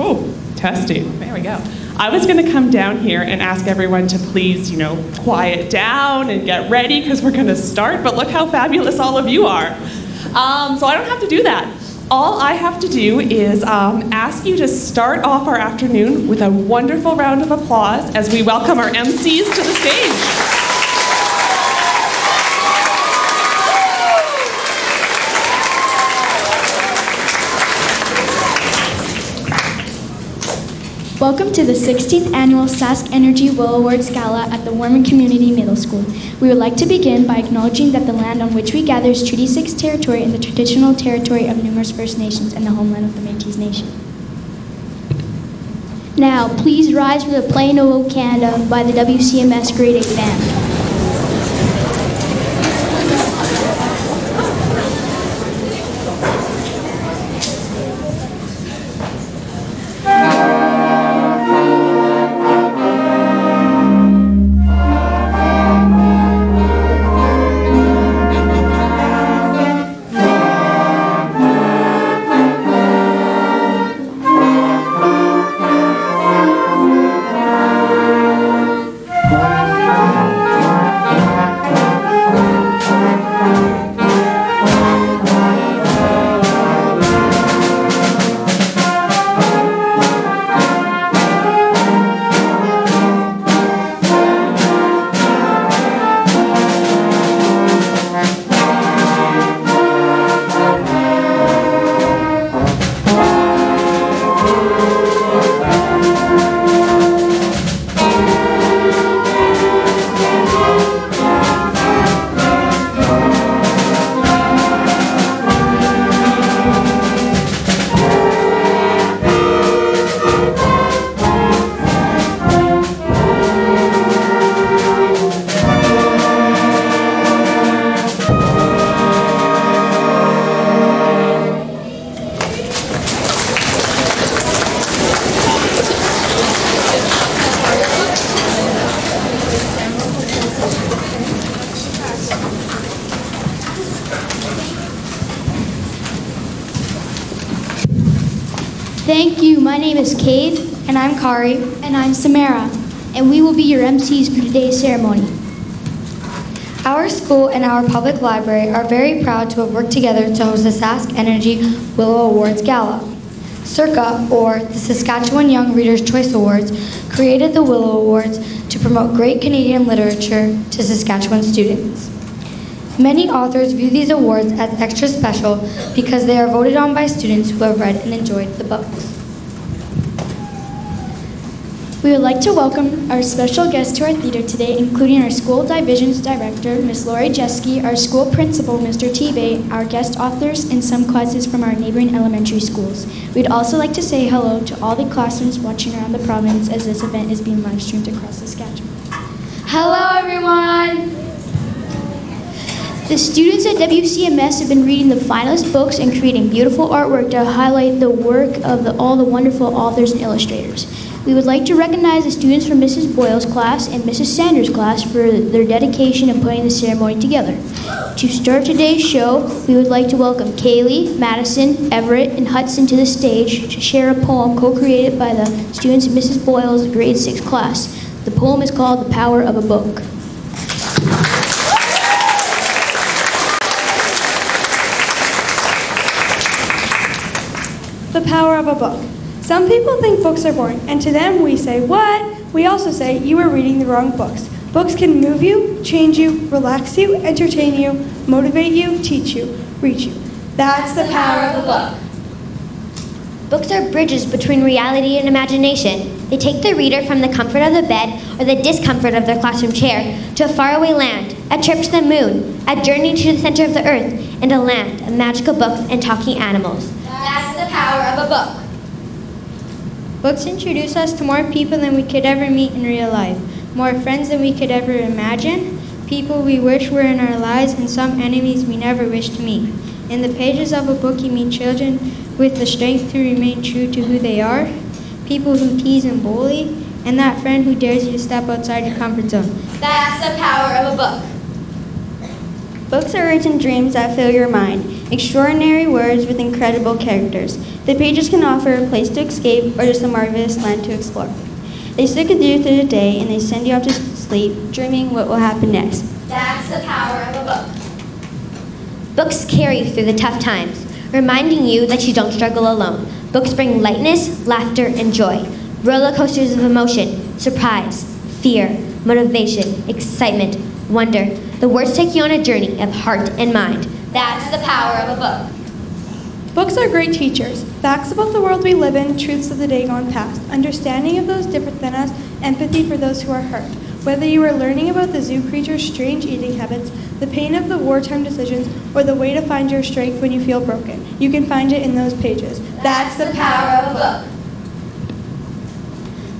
Oh, testing. There we go. I was going to come down here and ask everyone to please, quiet down and get ready because we're going to start, but look how fabulous all of you are. So I don't have to do that. All I have to do is ask you to start off our afternoon with a wonderful round of applause as we welcome our MCs to the stage. Welcome to the 16th Annual SaskEnergy Willow Awards Gala at the Warman Community Middle School. We would like to begin by acknowledging that the land on which we gather is Treaty 6 territory and the traditional territory of numerous First Nations and the homeland of the Métis Nation. Now, please rise for the Playing O Canada by the WCMS Grade 8 Band. Thank you. My name is Cade. And I'm Kari. And I'm Samara. And we will be your MCs for today's ceremony. Our school and our public library are very proud to have worked together to host the SaskEnergy Willow Awards Gala. CIRCA, or the Saskatchewan Young Readers' Choice Awards, created the Willow Awards to promote great Canadian literature to Saskatchewan students. Many authors view these awards as extra special because they are voted on by students who have read and enjoyed the books. We would like to welcome our special guests to our theater today, including our school divisions director, Ms. Lori Jeske, our school principal, Mr. Tebay, our guest authors, and some classes from our neighboring elementary schools. We'd also like to say hello to all the classrooms watching around the province as this event is being live streamed across Saskatchewan. Hello, everyone. The students at WCMS have been reading the finest books and creating beautiful artwork to highlight the work of all the wonderful authors and illustrators. We would like to recognize the students from Mrs. Boyle's class and Mrs. Sanders' class for their dedication in putting the ceremony together. To start today's show, we would like to welcome Kaylee, Madison, Everett, and Hudson to the stage to share a poem co-created by the students of Mrs. Boyle's grade 6 class. The poem is called The Power of a Book. The power of a book. Some people think books are boring, and to them we say, what? We also say, you are reading the wrong books. Books can move you, change you, relax you, entertain you, motivate you, teach you, reach you. That's the power of a book. Books are bridges between reality and imagination. They take the reader from the comfort of the bed or the discomfort of their classroom chair to a faraway land, a trip to the moon, a journey to the center of the earth, and a land of magical books and talking animals. That's the power of a book. Books introduce us to more people than we could ever meet in real life, more friends than we could ever imagine, people we wish were in our lives, and some enemies we never wish to meet. In the pages of a book, you meet children with the strength to remain true to who they are, people who tease and bully, and that friend who dares you to step outside your comfort zone. That's the power of a book. Books are written dreams that fill your mind, extraordinary words with incredible characters. The pages can offer a place to escape or just a marvelous land to explore. They stick with you through the day and they send you off to sleep, dreaming what will happen next. That's the power of a book. Books carry you through the tough times, reminding you that you don't struggle alone. Books bring lightness, laughter, and joy. Roller coasters of emotion, surprise, fear, motivation, excitement, wonder. The words take you on a journey of heart and mind. That's the power of a book. Books are great teachers. Facts about the world we live in, truths of the day gone past, understanding of those different than us, empathy for those who are hurt. Whether you are learning about the zoo creature's strange eating habits, the pain of the wartime decisions, or the way to find your strength when you feel broken, you can find it in those pages. That's the power of a book.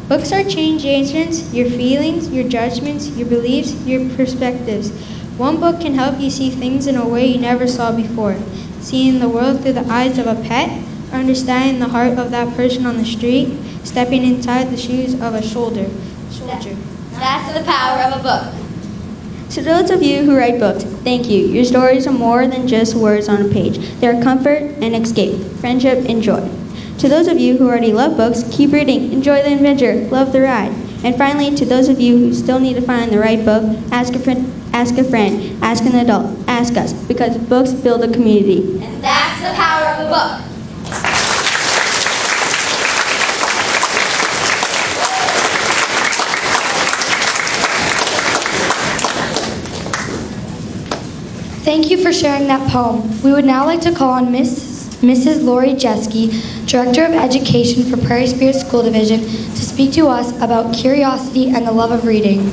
Books are change agents, your feelings, your judgments, your beliefs, your perspectives. One book can help you see things in a way you never saw before. Seeing the world through the eyes of a pet, or understanding the heart of that person on the street, stepping inside the shoes of a soldier. That's the power of a book. To those of you who write books, thank you. Your stories are more than just words on a page. They are comfort and escape, friendship and joy. To those of you who already love books, keep reading, enjoy the adventure, love the ride. And finally, to those of you who still need to find the right book, ask a friend, ask an adult, ask us, because books build a community. And that's the power of a book. Thank you for sharing that poem. We would now like to call on Mrs. Lori Jeske, Director of Education for Prairie Spirit School Division, to speak to us about curiosity and the love of reading.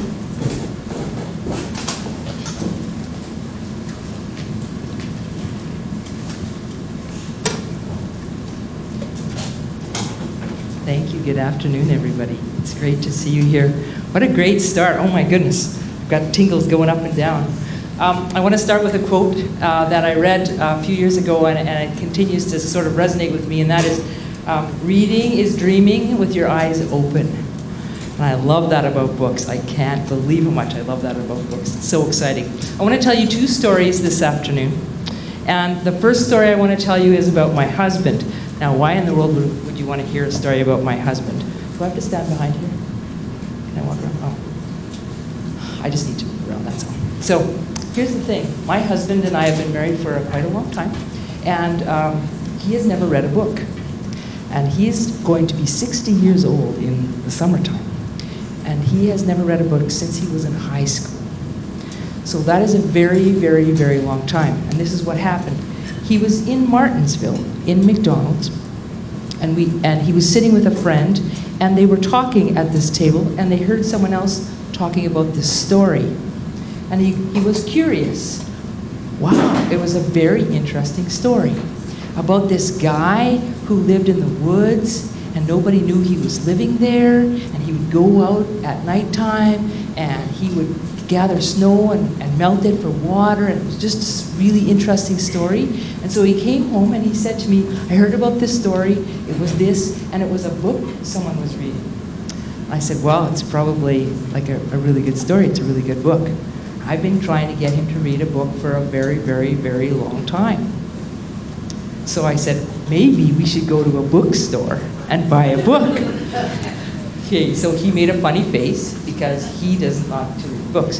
Thank you. Good afternoon, everybody. It's great to see you here. What a great start. Oh my goodness. I've got tingles going up and down. I want to start with a quote that I read a few years ago, and it continues to sort of resonate with me, and that is, reading is dreaming with your eyes open. And I love that about books. I can't believe how much I love that about books. It's so exciting. I want to tell you two stories this afternoon. And the first story I want to tell you is about my husband. Now, why in the world would you want to hear a story about my husband? Do I have to stand behind here? Can I walk around? Oh. I just need to move around, that's all. So, here's the thing. My husband and I have been married for quite a long time, and he has never read a book. And he's going to be 60 years old in the summertime. And he has never read a book since he was in high school. So that is a very, very, very long time. And this is what happened. He was in Martinsville, in McDonald's, and he was sitting with a friend, and they were talking at this table, and they heard someone else talking about this story. And he was curious. Wow, it was a very interesting story about this guy who lived in the woods and nobody knew he was living there, and he would go out at nighttime and he would gather snow and melt it for water, and it was just this really interesting story. And so he came home and he said to me, I heard about this story, it was this, and it was a book someone was reading. I said, well, it's probably like a really good story, it's a really good book. I've been trying to get him to read a book for a very, very, very long time. So I said, maybe we should go to a bookstore and buy a book. Okay, so he made a funny face because he doesn't like to read books.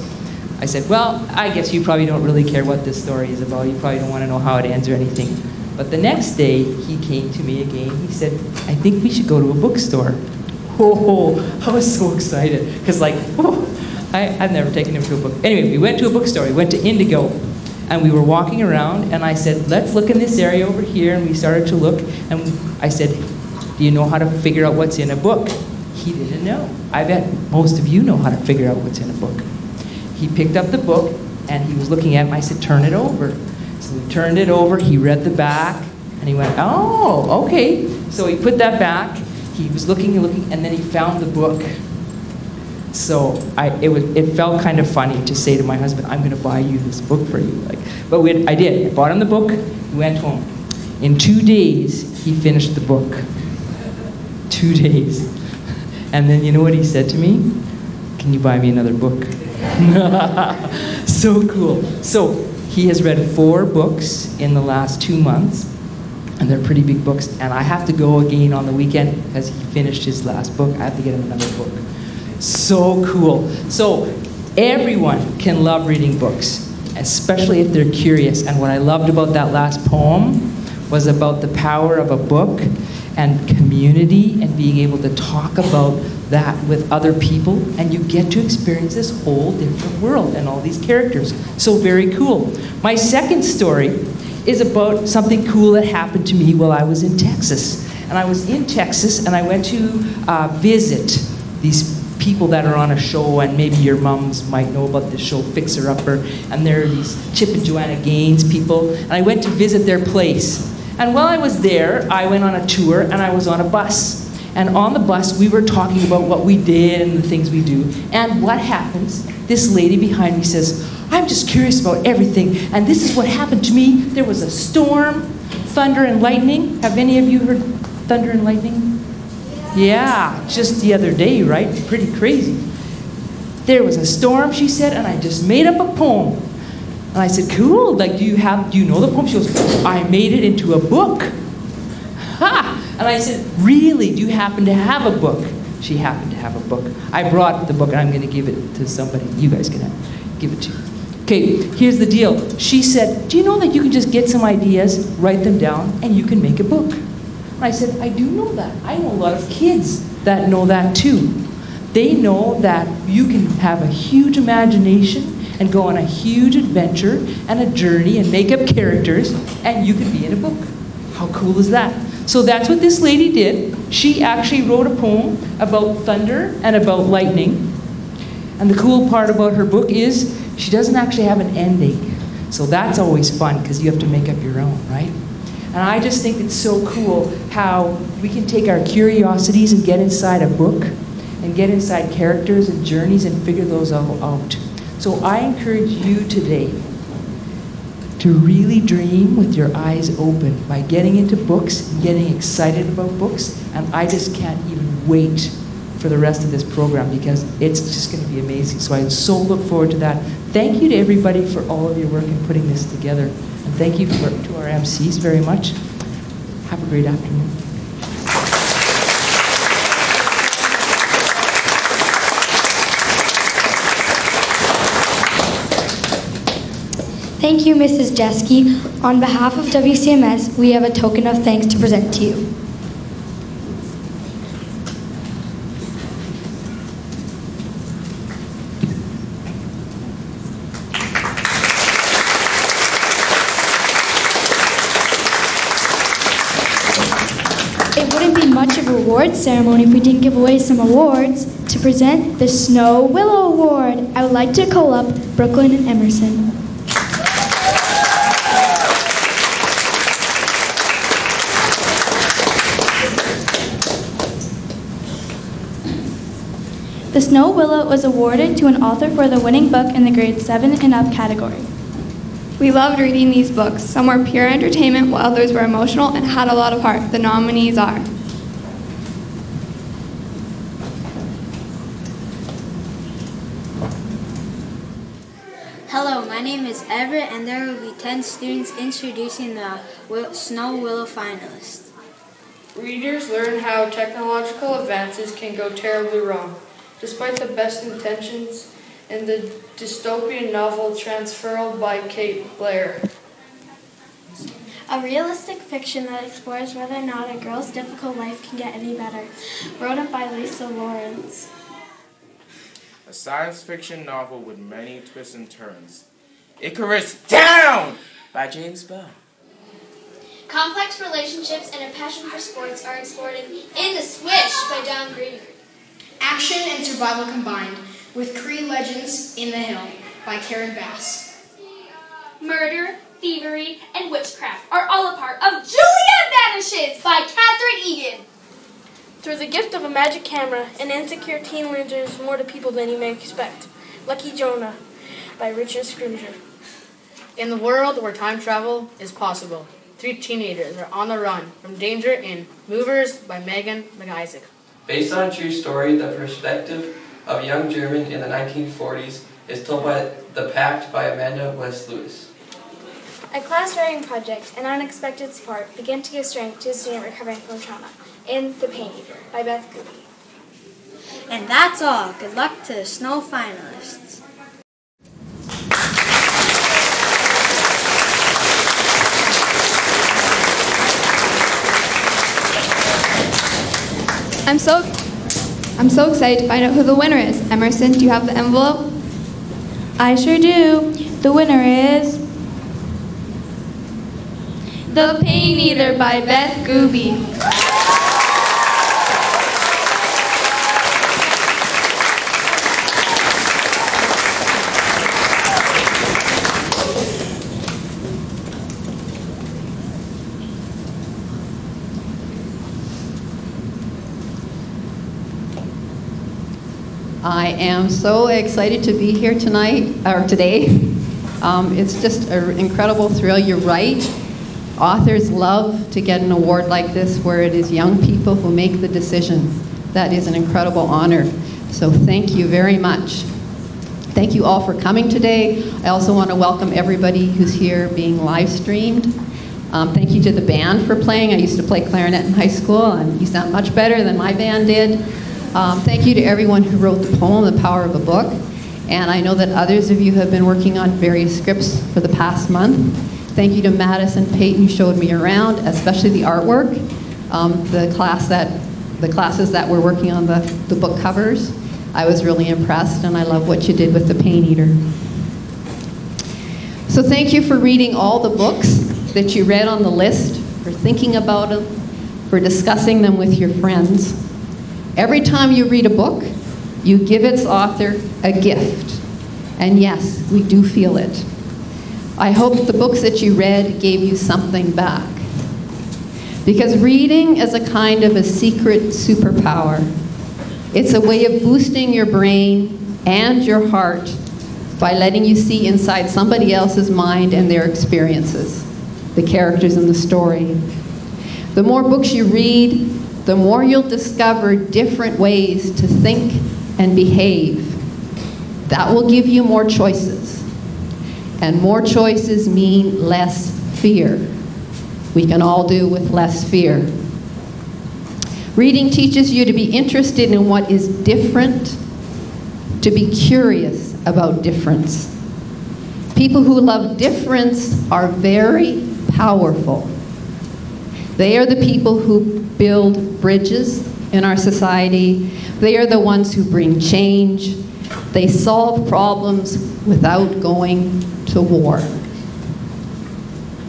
I said, well, I guess you probably don't really care what this story is about. You probably don't want to know how it ends or anything. But the next day, he came to me again. He said, I think we should go to a bookstore. Oh, I was so excited. Because I've never taken him to a book. Anyway, we went to a bookstore. We went to Indigo. And we were walking around, and I said, let's look in this area over here. And we started to look, and I said, do you know how to figure out what's in a book? He didn't know. I bet most of you know how to figure out what's in a book. He picked up the book, and he was looking at it, and I said, turn it over. So we turned it over, he read the back, and he went, oh, okay. So he put that back, he was looking and looking, and then he found the book. So it felt kind of funny to say to my husband, I'm going to buy you this book for you. But I did. I bought him the book, we went home. In 2 days, he finished the book. 2 days. And then you know what he said to me? Can you buy me another book? So cool. So He has read 4 books in the last 2 months, and they're pretty big books. And I have to go again on the weekend because he finished his last book. I have to get him another book. So cool. So everyone can love reading books, especially if they're curious. And what I loved about that last poem was about the power of a book and community and being able to talk about that with other people, and you get to experience this whole different world and all these characters. So very cool. My second story is about something cool that happened to me while I was in Texas. And I was in Texas and I went to visit these people that are on a show, and maybe your mums might know about this show, Fixer Upper, and there are these Chip and Joanna Gaines people, and I went to visit their place. And while I was there, I went on a tour and I was on a bus. And on the bus, we were talking about what we did and the things we do. And what happens? This lady behind me says, I'm just curious about everything, and this is what happened to me. There was a storm, thunder and lightning. Have any of you heard thunder and lightning? Yeah, just the other day, right? Pretty crazy. There was a storm, she said, and I just made up a poem. And I said, cool, like, do you know the poem? She goes, I made it into a book. Ha! And I said, really, do you happen to have a book? She happened to have a book. I brought the book, and I'm going to give it to somebody. You guys can give it to. Okay, here's the deal. She said, do you know that you can just get some ideas, write them down, and you can make a book? And I said, I do know that. I know a lot of kids that know that too. They know that you can have a huge imagination and go on a huge adventure and a journey and make up characters, and you can be in a book. How cool is that? So that's what this lady did. She actually wrote a poem about thunder and about lightning. And the cool part about her book is she doesn't actually have an ending. So that's always fun because you have to make up your own, right? And I just think it's so cool how we can take our curiosities and get inside a book and get inside characters and journeys and figure those all out. So I encourage you today to really dream with your eyes open by getting into books and getting excited about books. And I just can't even wait for the rest of this program because it's just going to be amazing. So I so look forward to that. Thank you to everybody for all of your work in putting this together. And thank you to our MCs very much. Have a great afternoon. Thank you, Mrs. Jeske. On behalf of WCMS, we have a token of thanks to present to you. It wouldn't be much of a awards ceremony if we didn't give away some awards. To present the Snow Willow Award, I would like to call up Brooklyn and Emerson. The Snow Willow was awarded to an author for the winning book in the grade 7 and up category. We loved reading these books. Some were pure entertainment, while others were emotional and had a lot of heart. The nominees are Hello, my name is Everett, and there will be 10 students introducing the Snow Willow finalists. Readers learn how technological advances can go terribly wrong. Despite the best intentions in the dystopian novel Transferal by Kate Blair. A realistic fiction that explores whether or not a girl's difficult life can get any better. Written by Lisa Lawrence. A science fiction novel with many twists and turns. Icarus Down! By James Bell. Complex relationships and a passion for sports are explored in The Swish by John Green. Action and survival combined with Cree Legends in the Hill by Karen Bass. Murder, thievery, and witchcraft are all a part of Juliet Vanishes by Catherine Egan. Through the gift of a magic camera, an insecure teen learns more to people than you may expect. Lucky Jonah by Richard Scrimger. In the world where time travel is possible, 3 teenagers are on the run from danger in Movers by Megan McIsaac. Based on a true story, the perspective of a young German in the 1940s is told by The Pact by Amanda West Lewis. A class writing project and unexpected support begin to give strength to a student recovering from trauma in The Pain Eater by Beth Gooby. And that's all. Good luck to the Snow finalists. I'm so excited to find out who the winner is. Emerson, do you have the envelope? I sure do. The winner is The Pain Eater by Beth Gooby. I am so excited to be here tonight, or today. It's just an incredible thrill. You're right. Authors love to get an award like this where it is young people who make the decisions. That is an incredible honor. So thank you very much. Thank you all for coming today. I also want to welcome everybody who's here being live streamed. Thank you to the band for playing. I used to play clarinet in high school, and you sound much better than my band did. Thank you to everyone who wrote the poem, The Power of a Book. And I know that others of you have been working on various scripts for the past month. Thank you to Madison Payton, who showed me around, especially the artwork, the classes that were working on the book covers. I was really impressed, and I love what you did with The Pain Eater. So thank you for reading all the books that you read on the list, for thinking about them, for discussing them with your friends. Every time you read a book, you give its author a gift. And yes, we do feel it. I hope the books that you read gave you something back. Because reading is a kind of a secret superpower. It's a way of boosting your brain and your heart by letting you see inside somebody else's mind and their experiences, the characters in the story. The more books you read, the more you'll discover different ways to think and behave. That will give you more choices. And more choices mean less fear. We can all do with less fear. Reading teaches you to be interested in what is different, to be curious about difference. People who love difference are very powerful. They are the people who build bridges in our society. They are the ones who bring change. They solve problems without going to war.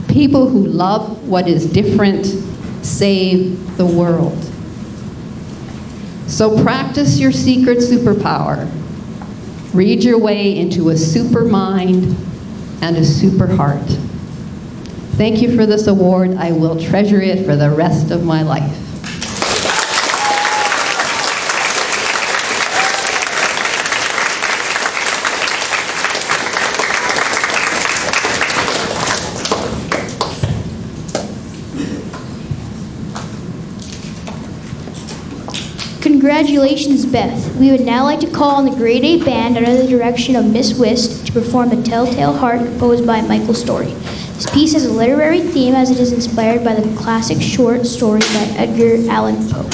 People who love what is different save the world. So practice your secret superpower. Read your way into a super mind and a super heart. Thank you for this award. I will treasure it for the rest of my life. Congratulations, Beth. We would now like to call on the Grade 8 band under the direction of Miss Wist to perform The Telltale Heart, composed by Michael Story. This piece has a literary theme as it is inspired by the classic short story by Edgar Allan Poe.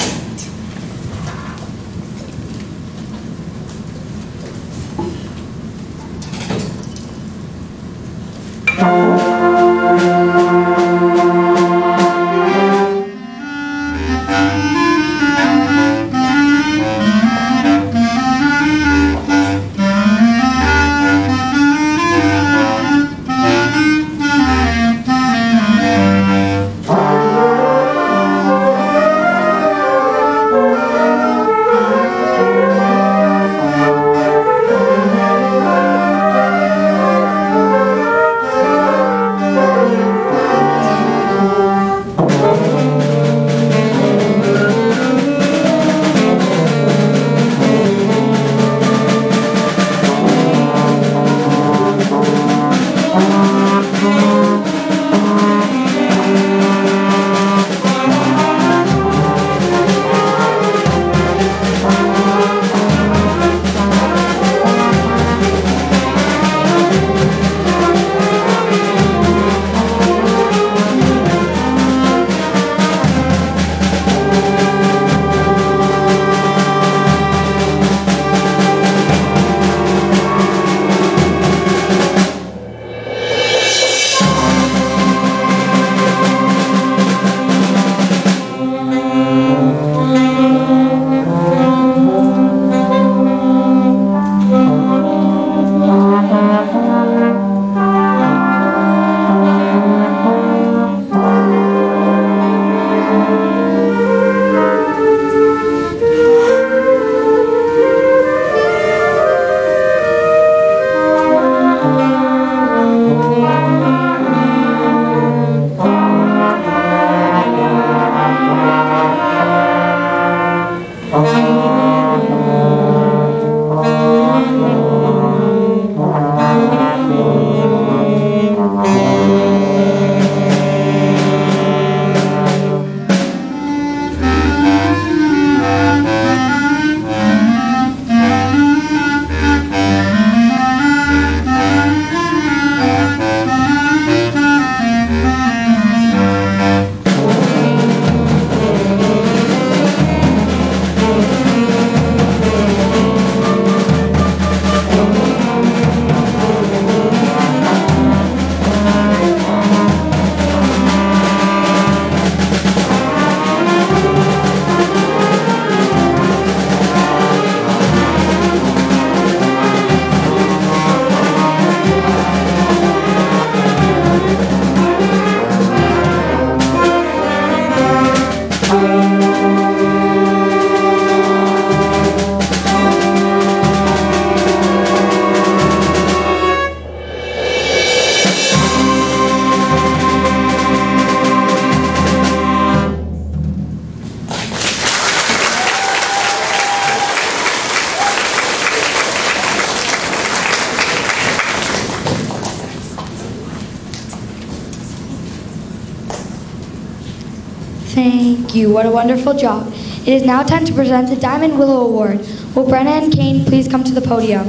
Thank you. What a wonderful job. It is now time to present the Diamond Willow Award. Will Brenna and Kane please come to the podium?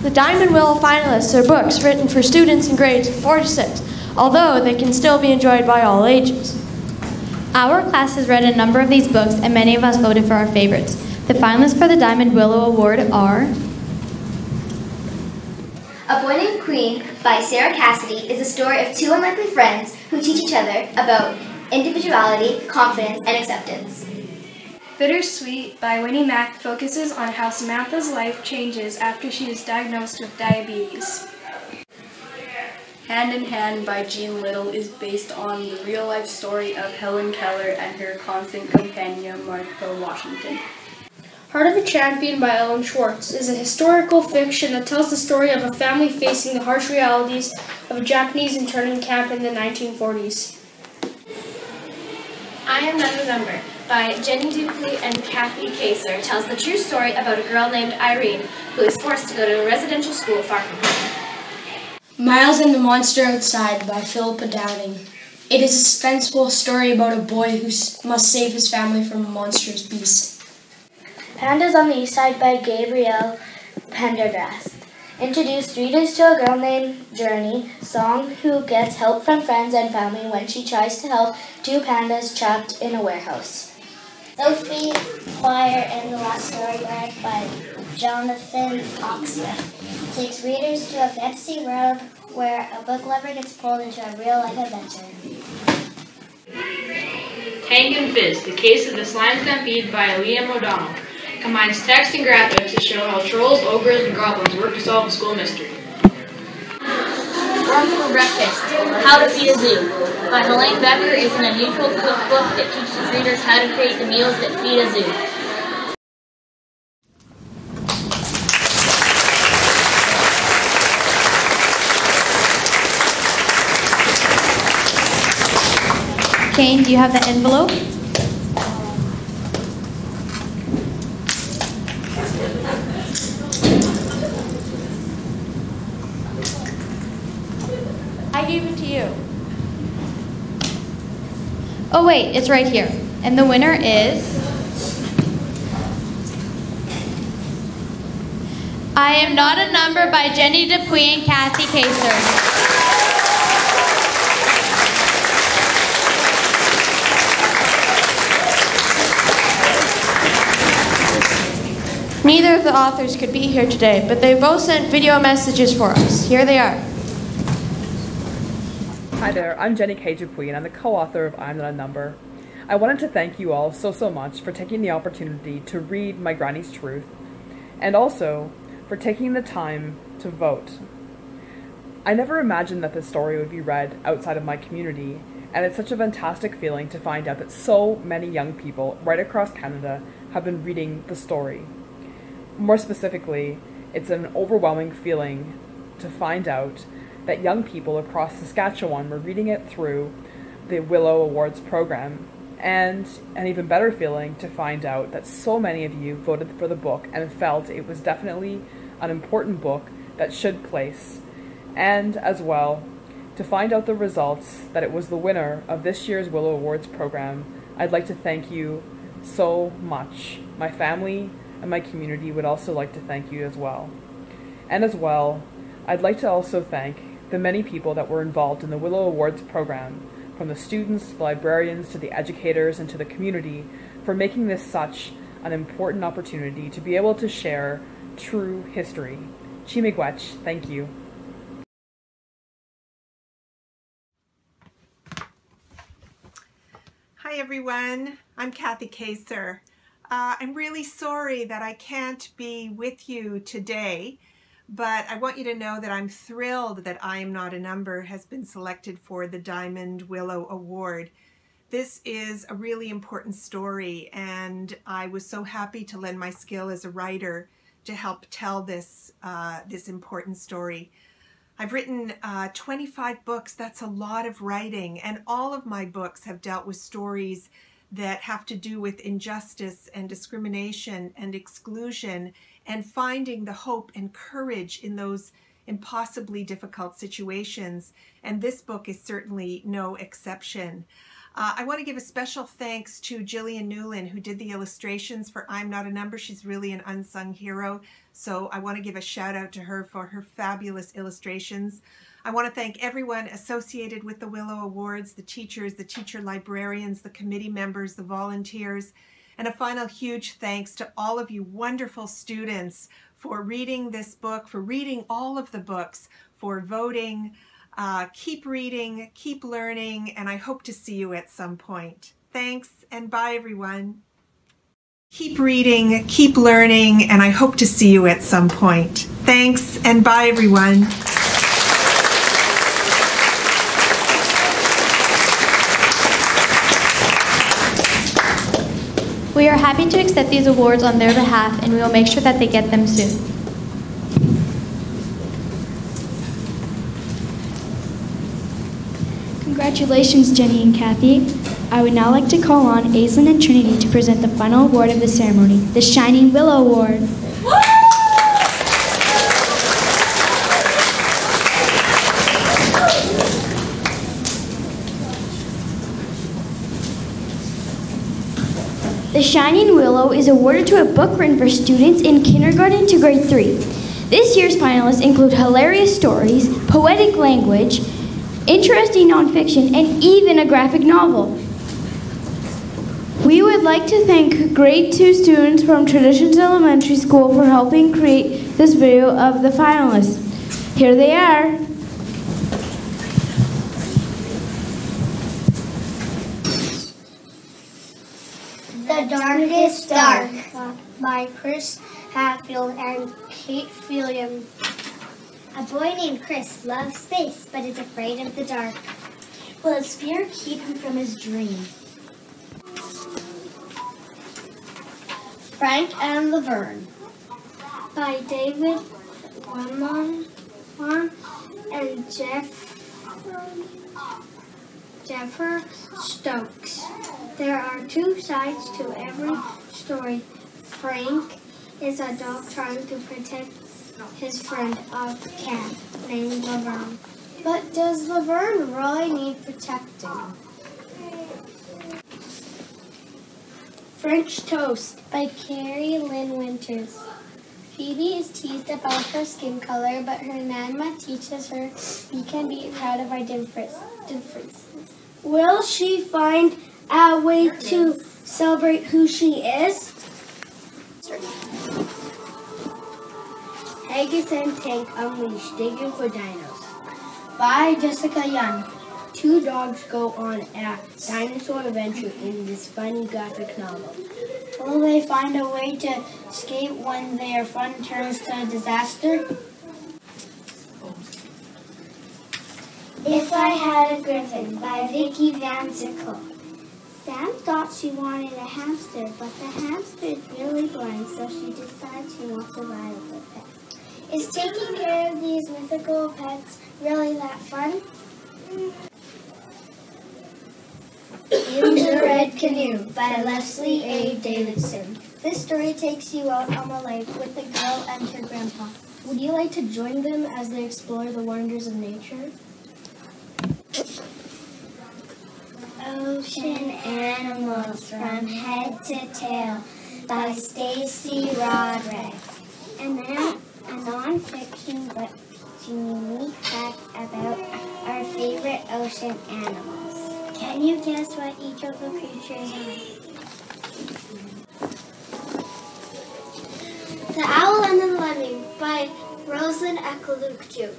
The Diamond Willow finalists are books written for students in grades 4 to 6, although they can still be enjoyed by all ages. Our class has read a number of these books, and many of us voted for our favorites. The finalists for the Diamond Willow Award are Appointed Queen by Sarah Cassidy is a story of two unlikely friends who teach each other about individuality, confidence, and acceptance. Bittersweet by Winnie Mack focuses on how Samantha's life changes after she is diagnosed with diabetes. Hand in Hand by Jean Little is based on the real-life story of Helen Keller and her constant companion, Martha Washington. Heart of a Champion by Ellen Schwartz is a historical fiction that tells the story of a family facing the harsh realities of a Japanese internment camp in the 1940s. I Am Not a Number by Jenny Dupley and Kathy Kaser tells the true story about a girl named Irene who is forced to go to a residential school far from home. Miles and the Monster Outside by Philippa Downing. It is a suspenseful story about a boy who must save his family from a monstrous beast. Pandas on the East Side by Gabrielle Pendergast introduced readers to a girl named Journey Song who gets help from friends and family when she tries to help two pandas trapped in a warehouse. Sophie Choir and the Last Storyboard by Jonathan Oxsmith takes readers to a fantasy world where a book lover gets pulled into a real-life adventure. Tank and Fizz, The Case of the Slime Stampede by Liam O'Donnell, combines text and graphics to show how trolls, ogres, and goblins work to solve a school mystery. Worm for Breakfast, How to Feed a Zoo by Helene Becker is an unusual cookbook that teaches readers how to create the meals that feed a zoo. Kane, do you have the envelope? I gave it to you. Oh wait, it's right here. And the winner is I Am Not a Number by Jenny Dupuy and Kathy Kaser. Neither of the authors could be here today, but they both sent video messages for us. Here they are. Hi there, I'm Jenny K. Dupuy, and I'm the co-author of I'm Not a Number. I wanted to thank you all so much for taking the opportunity to read My Granny's Truth, and also for taking the time to vote. I never imagined that this story would be read outside of my community, and it's such a fantastic feeling to find out that so many young people right across Canada have been reading the story. More specifically, it's an overwhelming feeling to find out that young people across Saskatchewan were reading it through the Willow Awards program, and an even better feeling to find out that so many of you voted for the book and felt it was definitely an important book that should place, and as well to find out the results that it was the winner of this year's Willow Awards program. I'd like to thank you so much. My family and my community would also like to thank you as well. And as well, I'd like to also thank the many people that were involved in the Willow Awards program, from the students, the librarians, to the educators, and to the community, for making this such an important opportunity to be able to share true history. Chimigwech, thank you. Hi everyone, I'm Kathy Kaser. I'm really sorry that I can't be with you today, but I want you to know that I'm thrilled that I Am Not a Number has been selected for the Diamond Willow Award. This is a really important story, and I was so happy to lend my skill as a writer to help tell this, this important story. I've written 25 books. That's a lot of writing, and all of my books have dealt with stories that have to do with injustice and discrimination and exclusion, and finding the hope and courage in those impossibly difficult situations. And this book is certainly no exception. I want to give a special thanks to Jillian Newlin, who did the illustrations for I'm Not a Number. She's really an unsung hero, so I want to give a shout out to her for her fabulous illustrations. I want to thank everyone associated with the Willow Awards, the teachers, the teacher librarians, the committee members, the volunteers, and a final huge thanks to all of you wonderful students for reading this book, for reading all of the books, for voting. Keep reading, keep learning, and I hope to see you at some point. Thanks, and bye everyone. Keep reading, keep learning, and I hope to see you at some point. Thanks, and bye everyone. We are happy to accept these awards on their behalf, and we will make sure that they get them soon. Congratulations, Jenny and Kathy. I would now like to call on Aislinn and Trinity to present the final award of the ceremony, the Shining Willow Award. The Shining Willow is awarded to a book written for students in kindergarten to grade 3. This year's finalists include hilarious stories, poetic language, interesting nonfiction, and even a graphic novel. We would like to thank grade 2 students from Traditions Elementary School for helping create this video of the finalists. Here they are. The Darkest Dark by Chris Hatfield and Kate Fillion. A boy named Chris loves space, but is afraid of the dark. Will his fear keep him from his dream? Frank and Laverne by David Warman and Jeffrey Stokes. There are two sides to every story. Frank is a dog trying to protect his friend, a cat named Laverne. But does Laverne really need protecting? French Toast by Carrie Lynn Winters. Phoebe is teased about her skin color, but her Nana teaches her we can be proud of our differences. Will she find a way to celebrate who she is? Haggis and Tank Unleashed, Digging for Dinos by Jessica Young. Two dogs go on a dinosaur adventure in this funny graphic novel. Will they find a way to escape when their fun turns to disaster? If I Had a Griffin by Vicki Van Sickle. Sam thought she wanted a hamster, but the hamster is really blind, so she decides she wants to ride with the pet. Is taking care of these mythical pets really that fun? In the Red Canoe by Leslie A. Davidson. This story takes you out on the lake with the girl and her grandpa. Would you like to join them as they explore the wonders of nature? Ocean Animals from Head to Tail by Stacy Roderick. A non-fiction but unique facts about our favorite ocean animals. Can you guess what each of the creatures are? The Owl and the Lemming by Rosalind Ekalukjuk.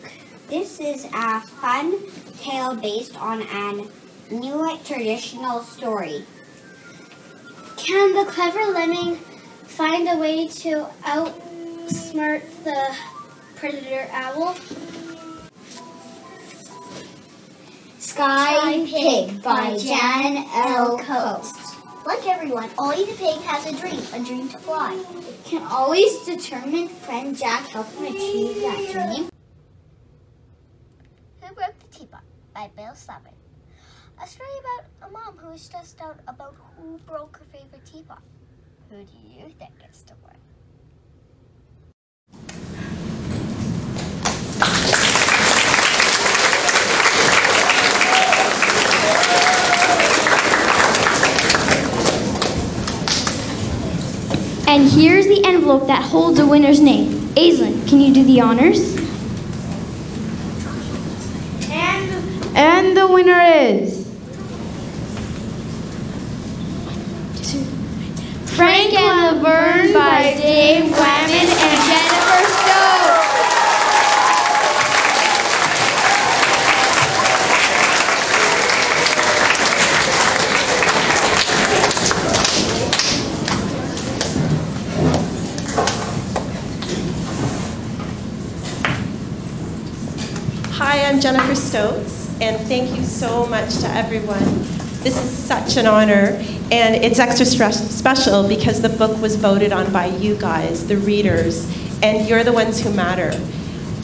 This is a fun tale based on an Inuit traditional story. Can the clever lemming find a way to outsmart the predator owl? Sky Pig by Jan L. Coates. Like everyone, Ollie the pig has a dream to fly. Can always determined friend Jack help him achieve that dream? Who Broke the Teapot by Bill Slappin. A story about a mom who is stressed out about who broke her favorite teapot. Who do you think gets to win? And here's the envelope that holds a winner's name. Aislinn, can you do the honors? And the winner is Frank and Laverne by Dave Warman and Jennifer Stokes. Hi, I'm Jennifer Stokes, and thank you so much to everyone. This is such an honor, and it's extra special because the book was voted on by you guys, the readers, and you're the ones who matter.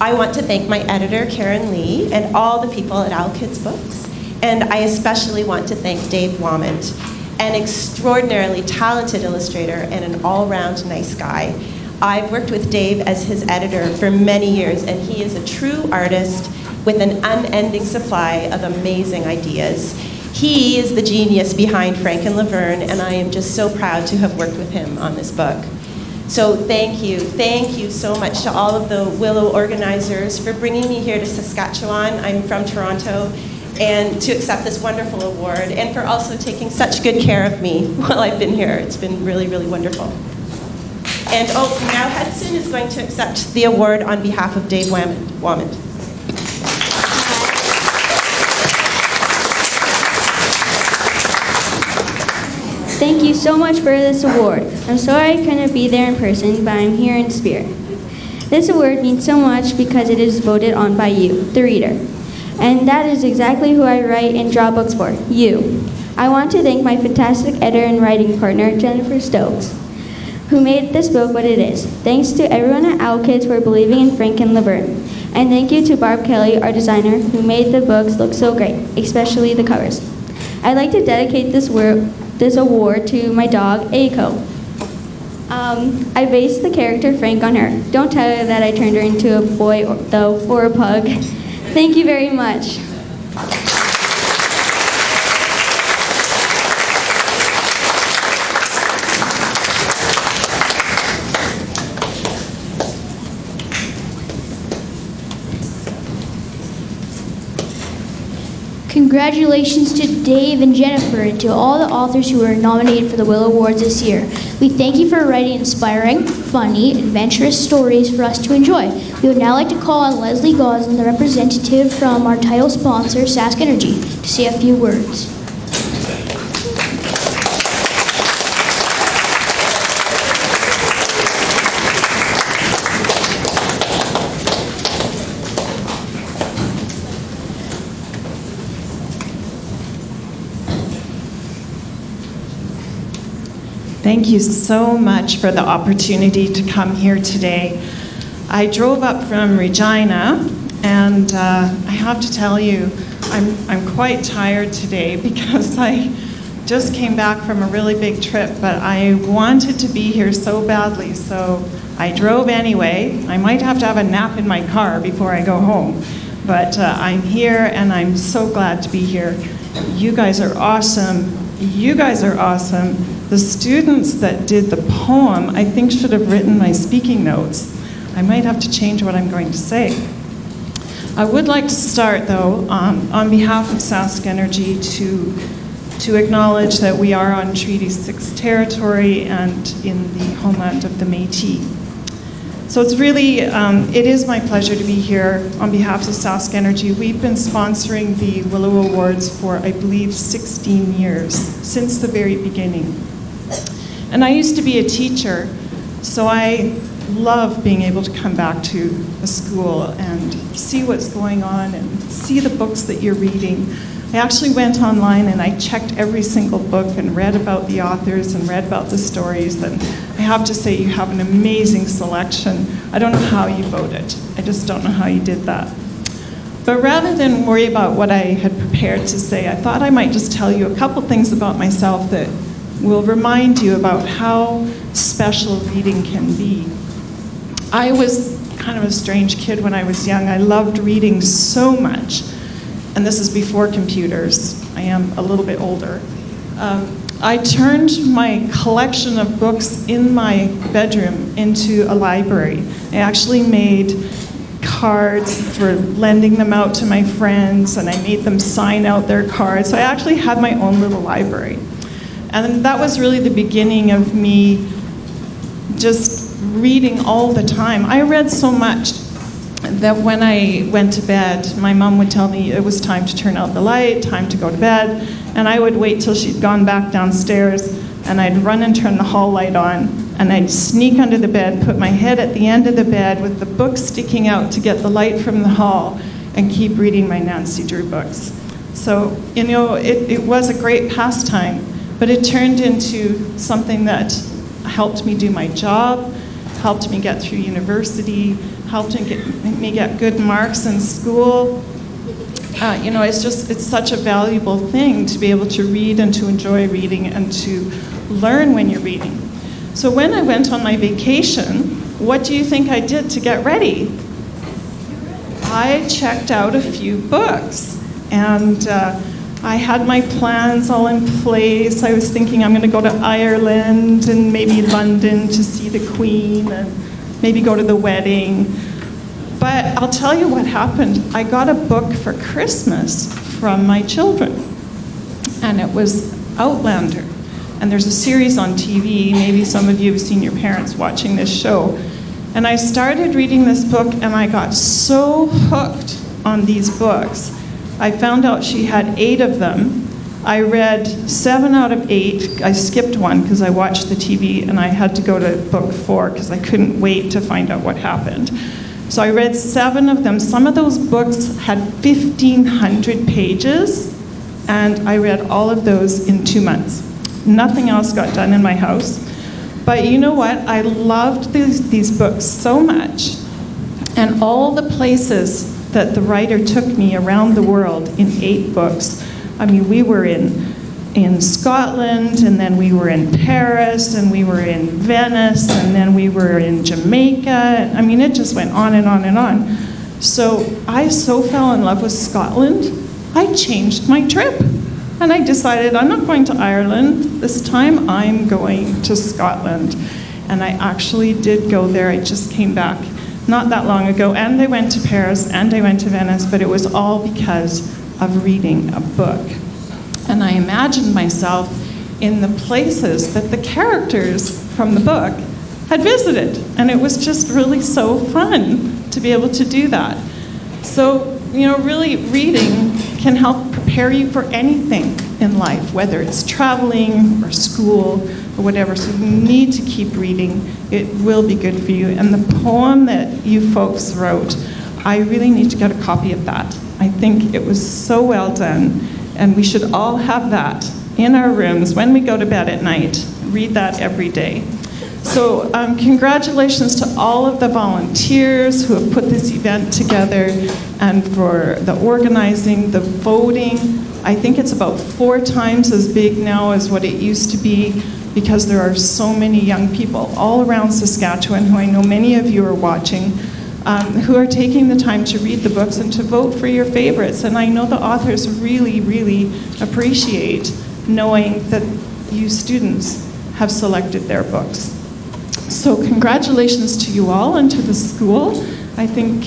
I want to thank my editor, Karen Lee, and all the people at Owl Kids Books, and I especially want to thank Dave Warman, an extraordinarily talented illustrator and an all-round nice guy. I've worked with Dave as his editor for many years, and he is a true artist with an unending supply of amazing ideas. He is the genius behind Frank and Laverne, and I am just so proud to have worked with him on this book. So thank you so much to all of the Willow organizers for bringing me here to Saskatchewan. I'm from Toronto, and to accept this wonderful award, and for also taking such good care of me while I've been here. It's been really, really wonderful. And now Hudson is going to accept the award on behalf of Dave Warman. Thank you so much for this award. I'm sorry I couldn't be there in person, but I'm here in spirit. This award means so much because it is voted on by you, the reader. And that is exactly who I write and draw books for, you. I want to thank my fantastic editor and writing partner, Jennifer Stokes, who made this book what it is. Thanks to everyone at Owl Kids for believing in Frank and Laverne. And thank you to Barb Kelly, our designer, who made the books look so great, especially the covers. I'd like to dedicate this award to my dog, Aiko. I based the character Frank on her. Don't tell her that I turned her into a boy, though, or a pug. Thank you very much. Congratulations to Dave and Jennifer and to all the authors who were nominated for the Willow Awards this year. We thank you for writing inspiring, funny, adventurous stories for us to enjoy. We would now like to call on Leslie Goslin, the representative from our title sponsor, SaskEnergy, to say a few words. Thank you so much for the opportunity to come here today. I drove up from Regina, and I have to tell you, I'm quite tired today because I just came back from a really big trip, but I wanted to be here so badly, so I drove anyway. I might have to have a nap in my car before I go home, but I'm here and I'm so glad to be here. You guys are awesome. You guys are awesome. The students that did the poem, I think, should have written my speaking notes. I might have to change what I'm going to say. I would like to start, though, on behalf of SaskEnergy to acknowledge that we are on Treaty 6 territory and in the homeland of the Métis. So it's really, it is my pleasure to be here on behalf of SaskEnergy. We've been sponsoring the Willow Awards for, I believe, 16 years, since the very beginning. And I used to be a teacher, so I love being able to come back to a school and see what's going on and see the books that you're reading. I actually went online and I checked every single book and read about the authors and read about the stories, and I have to say you have an amazing selection. I don't know how you voted. I just don't know how you did that. But rather than worry about what I had prepared to say, I thought I might just tell you a couple things about myself that will remind you about how special reading can be. I was kind of a strange kid when I was young. I loved reading so much. And this is before computers. I am a little bit older. I turned my collection of books in my bedroom into a library. I actually made cards for lending them out to my friends, and I made them sign out their cards. So I actually had my own little library. And that was really the beginning of me just reading all the time. I read so much that when I went to bed, my mom would tell me it was time to turn out the light, time to go to bed, and I would wait till she'd gone back downstairs, and I'd run and turn the hall light on, and I'd sneak under the bed, put my head at the end of the bed with the book sticking out to get the light from the hall, and keep reading my Nancy Drew books. So, you know, it was a great pastime, but it turned into something that helped me do my job, helped me get through university, helped me get good marks in school. You know, it's such a valuable thing to be able to read and to enjoy reading and to learn when you're reading. So when I went on my vacation, what do you think I did to get ready? I checked out a few books, and I had my plans all in place. I was thinking I'm going to go to Ireland and maybe London to see the Queen and maybe go to the wedding. But I'll tell you what happened. I got a book for Christmas from my children, and it was Outlander. And there's a series on TV. Maybe some of you have seen your parents watching this show. And I started reading this book, and I got so hooked on these books. I found out she had 8 of them. I read 7 out of 8. I skipped one because I watched the TV, and I had to go to book 4 because I couldn't wait to find out what happened. So I read 7 of them. Some of those books had 1,500 pages, and I read all of those in 2 months. Nothing else got done in my house. But you know what? I loved these books so much, and all the places that the writer took me around the world in 8 books. I mean, we were in Scotland, and then we were in Paris, and we were in Venice, and then we were in Jamaica. I mean, it just went on and on and on. So I so fell in love with Scotland, I changed my trip. And I decided I'm not going to Ireland. This time I'm going to Scotland. And I actually did go there. I just came back not that long ago. And I went to Paris, and I went to Venice, but it was all because of reading a book. And I imagined myself in the places that the characters from the book had visited. And it was just really so fun to be able to do that. So, you know, really reading can help prepare you for anything in life, whether it's traveling or school or whatever. So you need to keep reading. It will be good for you. And the poem that you folks wrote, I really need to get a copy of that. I think it was so well done. And we should all have that in our rooms when we go to bed at night. Read that every day. So congratulations to all of the volunteers who have put this event together, and for the organizing, the voting. I think it's about 4 times as big now as what it used to be, because there are so many young people all around Saskatchewan, who I know many of you are watching, who are taking the time to read the books and to vote for your favorites. And I know the authors really, really appreciate knowing that you students have selected their books. So congratulations to you all and to the school. I think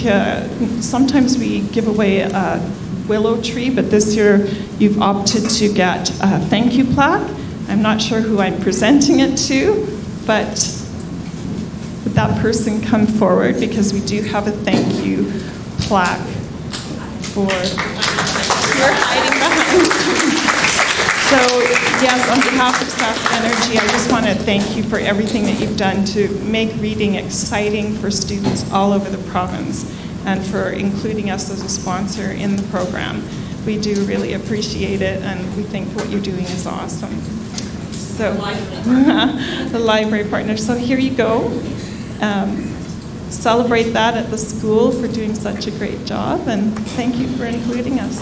sometimes we give away a willow tree, but this year you've opted to get a thank you plaque. I'm not sure who I'm presenting it to, but would that person come forward, because we do have a thank you plaque for you're hiding behind. So yes, on behalf of SaskEnergy, I just want to thank you for everything that you've done to make reading exciting for students all over the province, and for including us as a sponsor in the program. We do really appreciate it, and we think what you're doing is awesome. So, the library partner. So here you go. celebrate that at the school for doing such a great job, and thank you for including us.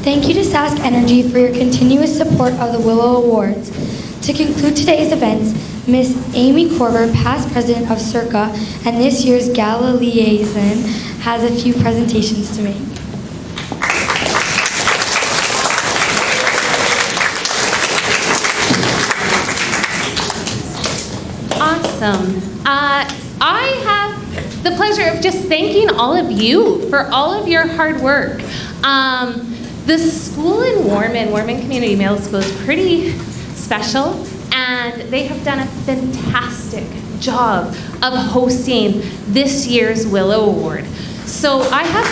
Thank you to SaskEnergy for your continuous support of the Willow Awards. To conclude today's events, Miss Amy Korver, past president of Circa and this year's Gala liaison, has a few presentations to make. Awesome. I have the pleasure of just thanking all of you for all of your hard work. The school in Warman Community Middle School is pretty special, and they have done a fantastic job of hosting this year's Willow Award. So I have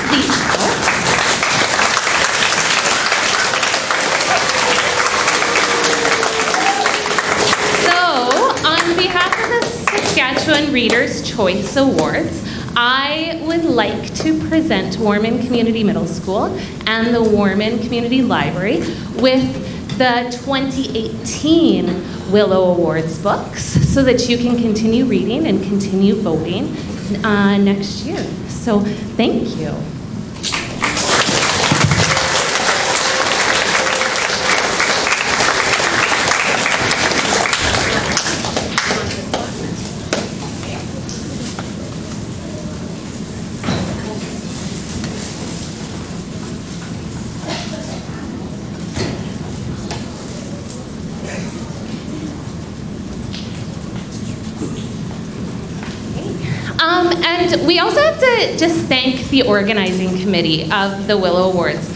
on behalf of the Saskatchewan Reader's Choice Awards, I would like to present Warman Community Middle School and the Warman Community Library with the 2018 Willow Awards books so that you can continue reading and continue voting next year. So thank you. And we also have to just thank the organizing committee of the Willow Awards.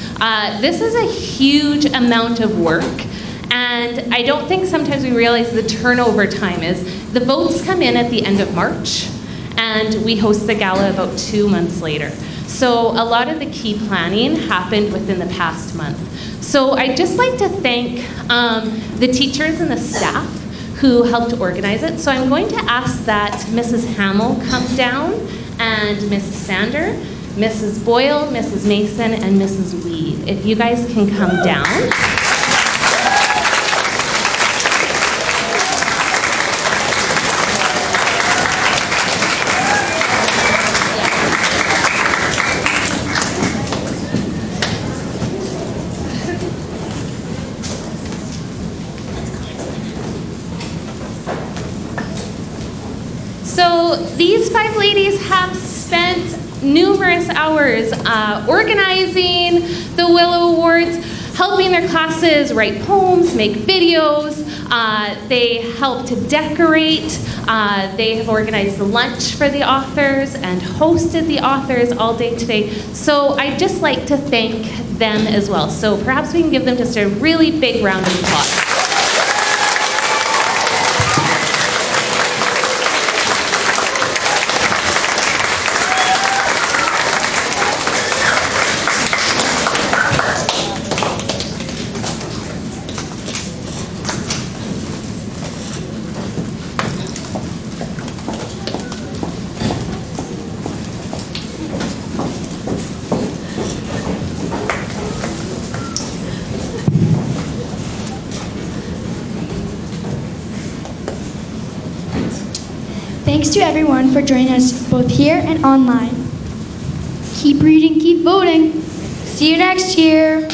This is a huge amount of work, and I don't think sometimes we realize the turnover time is. The votes come in at the end of March, and we host the gala about 2 months later. So a lot of the key planning happened within the past month. So I'd just like to thank the teachers and the staff who helped organize it. So I'm going to ask that Mrs. Hamill come down, and Mrs. Sander, Mrs. Boyle, Mrs. Mason, and Mrs. Weed. If you guys can come down. So these 5 ladies have spent numerous hours organizing the Willow Awards, helping their classes write poems, make videos. They helped to decorate. They have organized the lunch for the authors and hosted the authors all day today. So I'd just like to thank them as well. So perhaps we can give them just a really big round of applause. Thanks to everyone for joining us both here and online. Keep reading, keep voting. See you next year.